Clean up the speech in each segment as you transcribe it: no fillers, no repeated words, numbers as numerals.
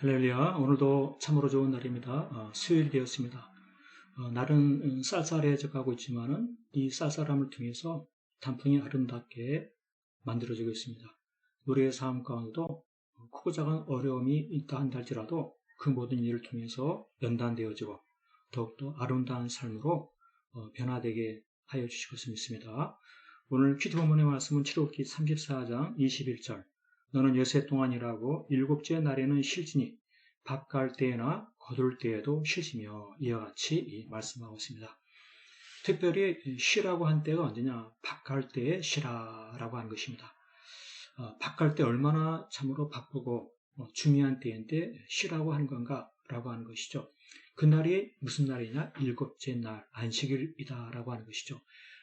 할렐루야. 오늘도 참으로 좋은 날입니다. 수요일이 되었습니다. 날은 쌀쌀해져 가고 있지만은 이 쌀쌀함을 통해서 단풍이 아름답게 만들어지고 있습니다. 우리의 삶 가운데도 크고 작은 어려움이 있다 한다 할지라도 그 모든 일을 통해서 연단되어지고 더욱더 아름다운 삶으로 변화되게 하여 주실 것을 믿습니다. 오늘 퀴즈 본문의 말씀은 출애굽기 34장 21절. 너는 여세 동안이라고 일곱째 날에는 쉴지니 밥 갈 때나 거둘 때에도 쉴지며 이와 같이 말씀하고 있습니다. 특별히 쉬라고 한 때가 언제냐? 밥 갈 때에 쉬라라고 하는 것입니다. 밥 갈 때 얼마나 참으로 바쁘고 중요한 때인데 쉬라고 하는 건가라고 하는 것이죠. 그날이 무슨 날이냐? 일곱째 날 안식일이다라고 하는 것이죠.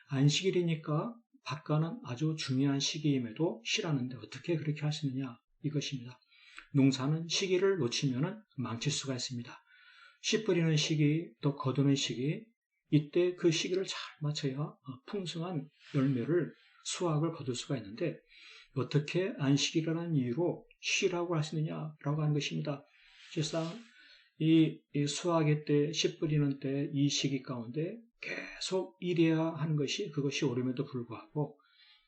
안식일이니까 밥가는 아주 중요한 시기임에도 쉬라는데 어떻게 그렇게 할 수 있느냐? 이것입니다. 농사는 시기를 놓치면 망칠 수가 있습니다. 씨 뿌리는 시기, 또 거두는 시기, 이때 그 시기를 잘 맞춰야 풍성한 열매를 수확을 거둘 수가 있는데 어떻게 안식이라는 이유로 쉬라고 할 수 있느냐라고 하는 것입니다. 실상 이 수확의 때, 씨 뿌리는 때 이 시기 가운데 계속 일해야 하는 것이 그것이 옳음에도 불구하고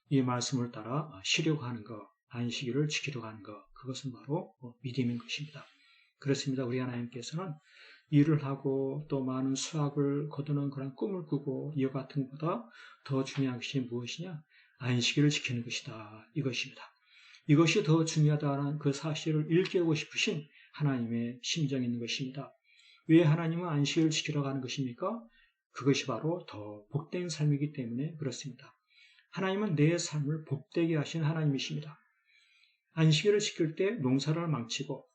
이 말씀을 따라 쉬려고 하는 것, 안식일을 지키려고 하는 것, 그것은 바로 믿음인 것입니다. 그렇습니다. 우리 하나님께서는 일을 하고 또 많은 수확을 거두는 그런 꿈을 꾸고 이와 같은 것보다 더 중요한 것이 무엇이냐? 안식일을 지키는 것이다. 이것입니다. 이것이 더 중요하다는 그 사실을 일깨우고 싶으신 하나님의 심정이 있는 것입니다. 왜 하나님은 안식일을 지키려고 하는 것입니까? 그것이 바로 더 복된 삶이기 때문에 그렇습니다. 하나님은 내 삶을 복되게 하신 하나님이십니다. 안식일을 지킬 때 농사를 망치고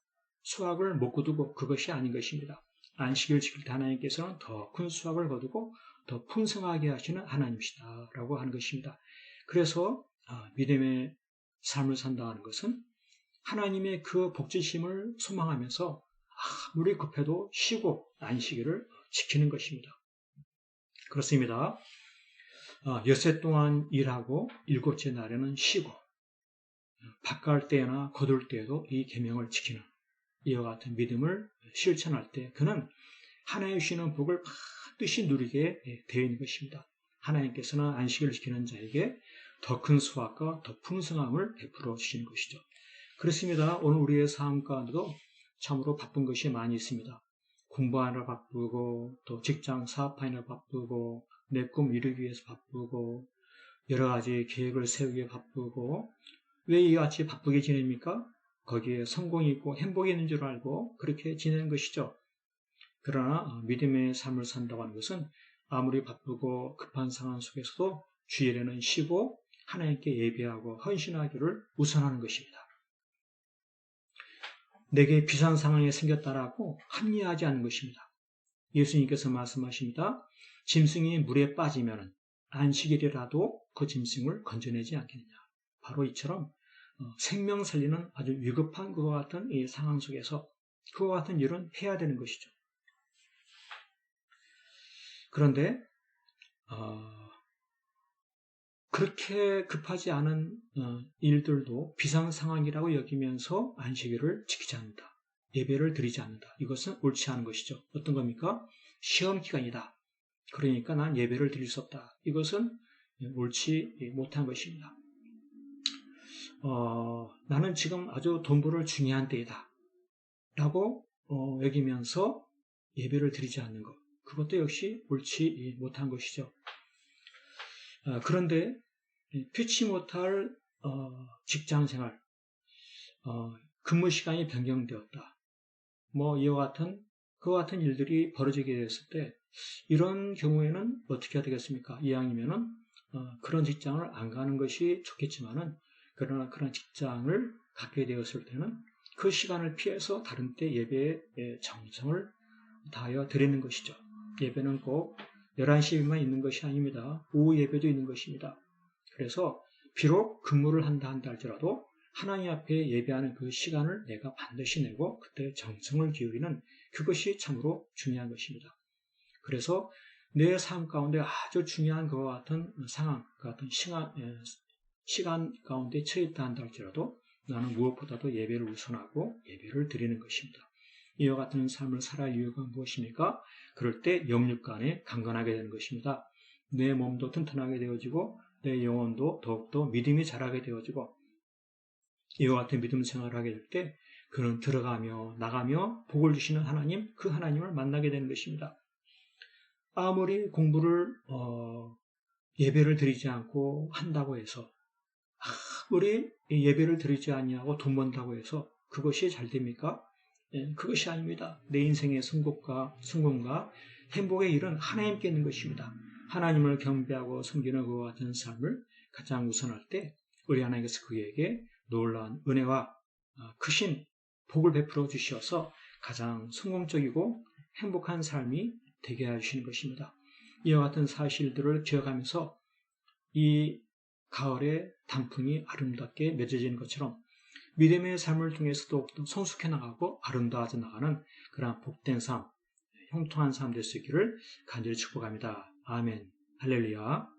수확을 못 거두고 그것이 아닌 것입니다. 안식일을 지킬 때 하나님께서는 더 큰 수확을 거두고 더 풍성하게 하시는 하나님이시다라고 하는 것입니다. 그래서 믿음의 삶을 산다는 것은 하나님의 그 복지심을 소망하면서 아무리 급해도 쉬고 안식일을 지키는 것입니다. 그렇습니다. 엿새 동안 일하고 일곱째 날에는 쉬고 밥 갈 때나 거둘 때에도 이 계명을 지키는 이와 같은 믿음을 실천할 때 그는 하나님 주시는 복을 반드시 누리게 되어 있는 것입니다. 하나님께서는 안식일을 지키는 자에게 더 큰 수확과 더 풍성함을 베풀어 주시는 것이죠. 그렇습니다. 오늘 우리의 삶 가운데도 참으로 바쁜 것이 많이 있습니다. 공부하느라 바쁘고 또 직장 사업하느라 바쁘고 내 꿈 이루기 위해서 바쁘고 여러 가지 계획을 세우기에 바쁘고 왜 이같이 바쁘게 지냅니까? 거기에 성공이 있고 행복이 있는 줄 알고 그렇게 지내는 것이죠. 그러나 믿음의 삶을 산다고 하는 것은 아무리 바쁘고 급한 상황 속에서도 주일에는 쉬고 하나님께 예배하고 헌신하기를 우선하는 것입니다. 내게 비상 상황이 생겼다라고 합리화하지 않는 것입니다. 예수님께서 말씀하십니다. 짐승이 물에 빠지면 안식일이라도 그 짐승을 건져내지 않겠느냐. 바로 이처럼 생명 살리는 아주 위급한 그와 같은 이 상황 속에서 그와 같은 일은 해야 되는 것이죠. 그런데 그렇게 급하지 않은 일들도 비상 상황이라고 여기면서 안식일을 지키지 않는다. 예배를 드리지 않는다. 이것은 옳지 않은 것이죠. 어떤 겁니까? 시험 기간이다. 그러니까 난 예배를 드릴 수 없다. 이것은 옳지 못한 것입니다. 나는 지금 아주 돈 벌을 중요한 때이다. 라고 여기면서 예배를 드리지 않는 것. 그것도 역시 옳지 못한 것이죠. 그런데 피치 못할 직장생활, 근무 시간이 변경되었다. 이와 같은 그와 같은 일들이 벌어지게 됐을 때 이런 경우에는 어떻게 해야 되겠습니까? 이왕이면은 그런 직장을 안 가는 것이 좋겠지만은 그러나 그런 직장을 갖게 되었을 때는 그 시간을 피해서 다른 때 예배에 정성을 다하여 드리는 것이죠. 예배는 꼭 11시에만 있는 것이 아닙니다. 오후 예배도 있는 것입니다. 그래서 비록 근무를 한다 할지라도 하나님 앞에 예배하는 그 시간을 내가 반드시 내고 그때 정성을 기울이는 그것이 참으로 중요한 것입니다. 그래서 내 삶 가운데 아주 중요한 그와 같은 상황, 그 같은 시간 가운데 처해 있다 한다 할지라도 나는 무엇보다도 예배를 우선하고 예배를 드리는 것입니다. 이와 같은 삶을 살아갈 이유가 무엇입니까? 그럴 때 영육간에 강건하게 되는 것입니다. 내 몸도 튼튼하게 되어지고 내 영혼도 더욱더 믿음이 자라게 되어지고 이와 같은 믿음 생활을 하게 될 때 그는 들어가며 나가며 복을 주시는 하나님, 그 하나님을 만나게 되는 것입니다. 아무리 공부를 예배를 드리지 않고 한다고 해서 아무리 예배를 드리지 아니하고 돈 번다고 해서 그것이 잘 됩니까? 그것이 아닙니다. 내 인생의 성공과 행복의 일은 하나님께 있는 것입니다. 하나님을 경배하고 섬기는 그와 같은 삶을 가장 우선할 때 우리 하나님께서 그에게 놀라운 은혜와 크신 복을 베풀어 주셔서 가장 성공적이고 행복한 삶이 되게 해주시는 것입니다. 이와 같은 사실들을 기억하면서 이 가을에 단풍이 아름답게 맺어지는 것처럼 믿음의 삶을 통해서도 성숙해 나가고 아름다워져 나가는 그러한 복된 삶, 형통한 삶 될 수 있기를 간절히 축복합니다. 아멘. 할렐루야.